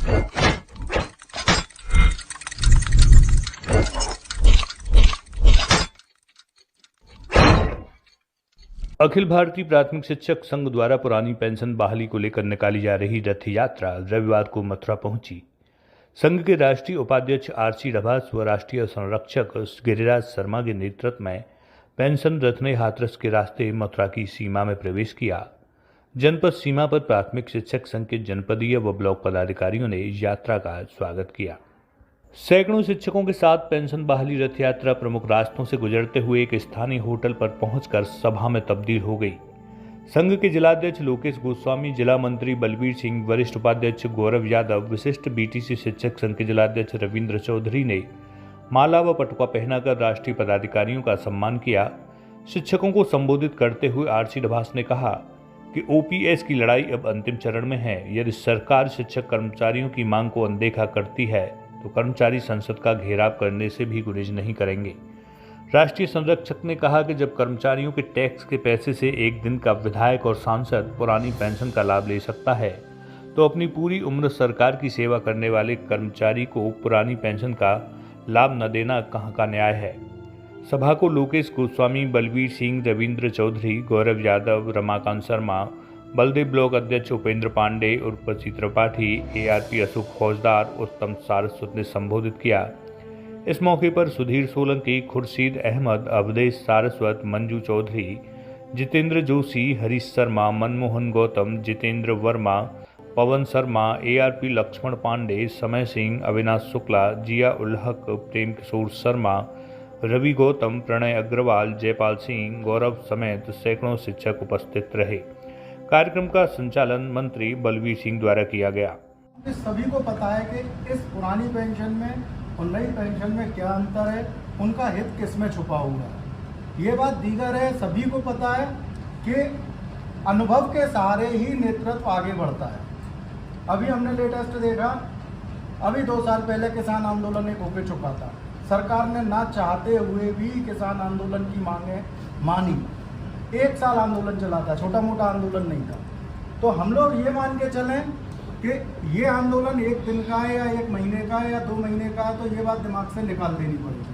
अखिल भारतीय प्राथमिक शिक्षक संघ द्वारा पुरानी पेंशन बहाली को लेकर निकाली जा रही रथ यात्रा रविवार को मथुरा पहुंची। संघ के राष्ट्रीय उपाध्यक्ष आरसी डभास व राष्ट्रीय संरक्षक गिरिराज शर्मा के नेतृत्व में पेंशन रथ ने हाथरस के रास्ते मथुरा की सीमा में प्रवेश किया। जनपद सीमा पर प्राथमिक शिक्षक संघ के जनपदीय व ब्लॉक पदाधिकारियों ने यात्रा का स्वागत किया। सैकड़ों शिक्षकों के साथ पेंशन बहाली रथ यात्रा प्रमुख रास्तों से गुजरते हुए एक स्थानीय होटल पर पहुंचकर सभा में तब्दील हो गई। संघ के जिलाध्यक्ष लोकेश गोस्वामी, जिला मंत्री बलबीर सिंह, वरिष्ठ उपाध्यक्ष गौरव यादव, विशिष्ट बीटीसी शिक्षक संघ के जिलाध्यक्ष रविंद्र चौधरी ने माला व पटुका पहनाकर राष्ट्रीय पदाधिकारियों का सम्मान किया। शिक्षकों को संबोधित करते हुए आरसी डभास ने कहा कि ओपीएस की लड़ाई अब अंतिम चरण में है। यदि सरकार शिक्षक कर्मचारियों की मांग को अनदेखा करती है तो कर्मचारी संसद का घेराव करने से भी गुरेज नहीं करेंगे। राष्ट्रीय संरक्षक ने कहा कि जब कर्मचारियों के टैक्स के पैसे से एक दिन का विधायक और सांसद पुरानी पेंशन का लाभ ले सकता है तो अपनी पूरी उम्र सरकार की सेवा करने वाले कर्मचारी को पुरानी पेंशन का लाभ न देना कहाँ का न्याय है। सभा को लोकेश गोस्वामी, बलबीर सिंह, रविंद्र चौधरी, गौरव यादव, रमाकांत शर्मा, बलदेव ब्लॉक अध्यक्ष उपेंद्र पांडे, उर्वशी त्रिपाठी, एआरपी अशोक फौजदार, उत्तम सारस्वत ने संबोधित किया। इस मौके पर सुधीर सोलंकी, खुर्शीद अहमद, अवधेश सारस्वत, मंजू चौधरी, जितेंद्र जोशी, हरीश शर्मा, मनमोहन गौतम, जितेंद्र वर्मा, पवन शर्मा, एआरपी लक्ष्मण पांडे, समय सिंह, अविनाश शुक्ला, जिया उल हक, प्रेम किशोर शर्मा, रवि गौतम, प्रणय अग्रवाल, जयपाल सिंह, गौरव समेत सैकड़ों शिक्षक उपस्थित रहे। कार्यक्रम का संचालन मंत्री बलबीर सिंह द्वारा किया गया। सभी को पता है कि इस पुरानी पेंशन में और नई पेंशन में क्या अंतर है, उनका हित किसमें छुपा हुआ है। ये बात दीगर है, सभी को पता है कि अनुभव के सहारे ही नेतृत्व आगे बढ़ता है। अभी हमने लेटेस्ट देखा, अभी 2 साल पहले किसान आंदोलन एक होके चुका था। सरकार ने ना चाहते हुए भी किसान आंदोलन की मांगे मानी। 1 साल आंदोलन चला था, छोटा मोटा आंदोलन नहीं था। तो हम लोग ये मान के चलें कि ये आंदोलन 1 दिन का है या 1 महीने का है या 2 महीने का है, तो ये बात दिमाग से निकाल देनी पड़ेगी,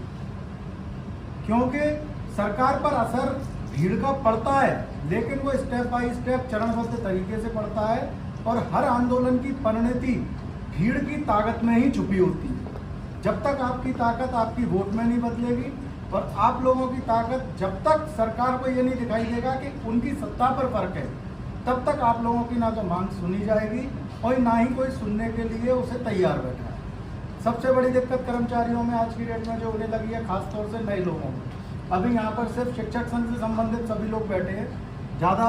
क्योंकि सरकार पर असर भीड़ का पड़ता है, लेकिन वो स्टेप बाय स्टेप चरणबद्ध तरीके से पड़ता है और हर आंदोलन की परिणति भीड़ की ताकत में ही छुपी होती है। जब तक आपकी ताकत आपकी वोट में नहीं बदलेगी और आप लोगों की ताकत जब तक सरकार को ये नहीं दिखाई देगा कि उनकी सत्ता पर फर्क है, तब तक आप लोगों की ना तो मांग सुनी जाएगी और ना ही कोई सुनने के लिए उसे तैयार बैठा है। सबसे बड़ी दिक्कत कर्मचारियों में आज की डेट में जो होने लगी है, खासतौर से नए लोगों में। अभी यहाँ पर सिर्फ शिक्षक संघ से संबंधित सभी लोग बैठे हैं, ज़्यादा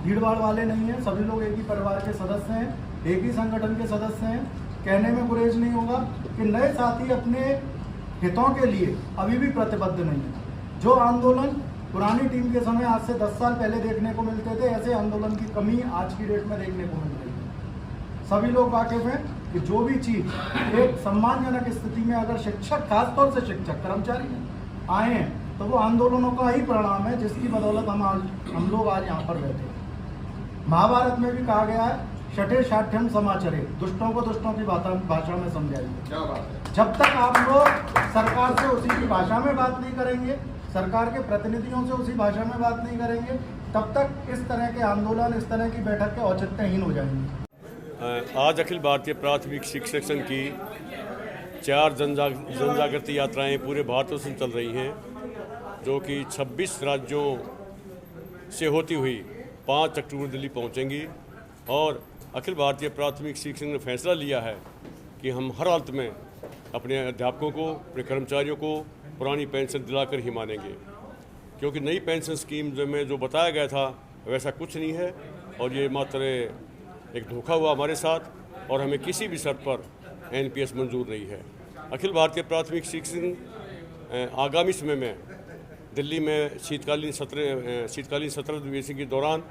भीड़ भाड़ वाले नहीं हैं, सभी लोग एक ही परिवार के सदस्य हैं, एक ही संगठन के सदस्य हैं। कहने में गुरेज नहीं होगा कि नए साथी अपने हितों के लिए अभी भी प्रतिबद्ध नहीं है। जो आंदोलन पुरानी टीम के समय आज से 10 साल पहले देखने को मिलते थे, ऐसे आंदोलन की कमी आज की डेट में देखने को मिल रही है। सभी लोग वाकिफ हैं कि जो भी चीज़ एक सम्मानजनक स्थिति में अगर शिक्षक, खासतौर से शिक्षक कर्मचारी आए हैं, तो वो आंदोलनों का ही परिणाम है, जिसकी बदौलत हम लोग आज यहाँ पर बैठे हैं। महाभारत में भी कहा गया है, शठे शाठ्यम समाचरे, दुष्टों को दुष्टों की भाषा में समझाइए। क्या बात है। जब तक आप लोग सरकार से उसी की भाषा में बात नहीं करेंगे, सरकार के प्रतिनिधियों से उसी भाषा में बात नहीं करेंगे, तब तक इस तरह के आंदोलन, इस तरह की बैठक के औचित्यहीन हो जाएंगे। आज अखिल भारतीय प्राथमिक शिक्षक संघ की 4 जनजागृति यात्राएं पूरे भारत में चल रही हैं, जो कि 26 राज्यों से होती हुई 5 अक्टूबर दिल्ली पहुंचेंगी। और अखिल भारतीय प्राथमिक शिक्षक ने फैसला लिया है कि हम हर हालत में अपने अध्यापकों को, अपने कर्मचारियों को पुरानी पेंशन दिलाकर ही मानेंगे, क्योंकि नई पेंशन स्कीम में जो बताया गया था वैसा कुछ नहीं है और ये मात्र एक धोखा हुआ हमारे साथ और हमें किसी भी शर्त पर एनपीएस मंजूर नहीं है। अखिल भारतीय प्राथमिक शिक्षक आगामी समय में दिल्ली में शीतकालीन सत्र अधिवेशन के दौरान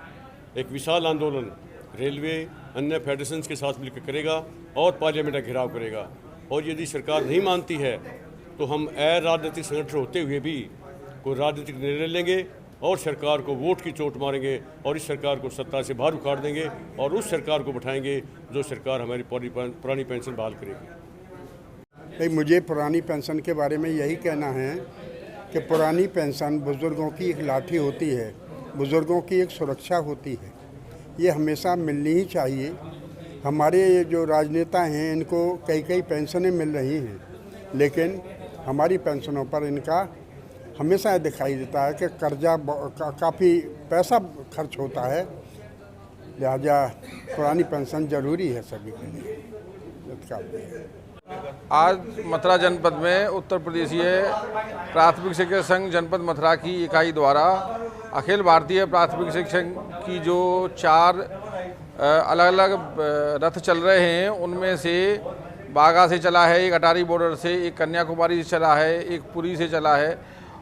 एक विशाल आंदोलन रेलवे, अन्य फेडरेशंस के साथ मिलकर करेगा और पार्लियामेंट का घेराव करेगा। और यदि सरकार नहीं मानती है तो हम राजनीतिक संगठन होते हुए भी कोई राजनीतिक निर्णय लेंगे और सरकार को वोट की चोट मारेंगे और इस सरकार को सत्ता से बाहर उखाड़ देंगे और उस सरकार को बिठाएंगे जो सरकार हमारी पुरानी पेंशन बहाल करेगी। भाई मुझे पुरानी पेंशन के बारे में यही कहना है कि पुरानी पेंशन बुज़ुर्गों की एक लाठी होती है, बुज़ुर्गों की एक सुरक्षा होती है, ये हमेशा मिलनी ही चाहिए। हमारे ये जो राजनेता हैं इनको कई कई पेंशनें मिल रही हैं, लेकिन हमारी पेंशनों पर इनका हमेशा दिखाई देता है कि कर्जा काफ़ी पैसा खर्च होता है, लिहाजा पुरानी पेंशन ज़रूरी है सभी के लिए। आज मथुरा जनपद में उत्तर प्रदेशीय प्राथमिक शिक्षक संघ जनपद मथुरा की इकाई द्वारा अखिल भारतीय प्राथमिक शिक्षक की जो 4 अलग अलग रथ चल रहे हैं, उनमें से बागा से चला है, एक अटारी बॉर्डर से, एक कन्याकुमारी से चला है, एक पुरी से चला है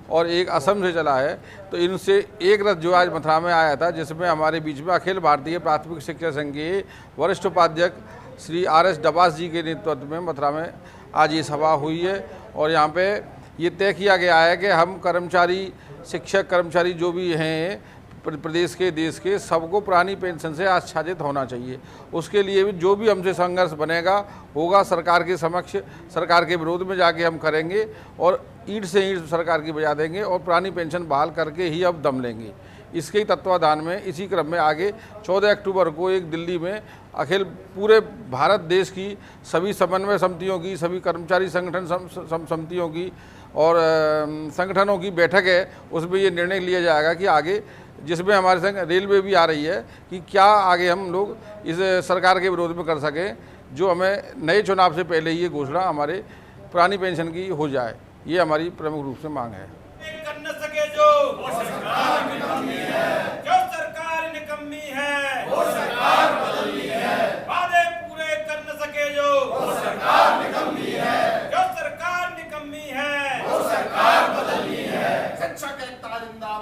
और एक असम से चला है। तो इनसे एक रथ जो आज मथुरा में आया था, जिसमें हमारे बीच में अखिल भारतीय प्राथमिक शिक्षक संघ के वरिष्ठ उपाध्यक्ष श्री RS डबास जी के नेतृत्व में मथुरा में आज ये सभा हुई है। और यहाँ पे ये तय किया गया है कि हम कर्मचारी, शिक्षक कर्मचारी जो भी हैं प्रदेश के, देश के, सबको पुरानी पेंशन से आच्छादित होना चाहिए। उसके लिए भी जो भी हमसे संघर्ष बनेगा होगा सरकार के समक्ष, सरकार के विरोध में जाके हम करेंगे और ईंट से ईंट सरकार की बजा देंगे और पुरानी पेंशन बहाल करके ही अब दम लेंगे। इसके तत्वाधान में इसी क्रम में आगे 14 अक्टूबर को एक दिल्ली में अखिल पूरे भारत देश की सभी समन्वय समितियों की, सभी कर्मचारी संगठन समितियों की और संगठनों की बैठक है। उसमें ये निर्णय लिया जाएगा कि आगे, जिसमें हमारे संग रेलवे भी आ रही है, कि क्या आगे हम लोग इस सरकार के विरोध में कर सकें, जो हमें नए चुनाव से पहले ही ये घोषणा हमारे पुरानी पेंशन की हो जाए। ये हमारी प्रमुख रूप से मांग है। कर न सके जो सरकार निकम्मी है, जो सरकार निकम्मी है, वो सरकार बदलनी है। वादे पूरे कर न सके जो सरकार निकम्मी है, जो सरकार निकम्मी है, वो सरकार बदलनी है। शिक्षक एकता जिंदाबाद।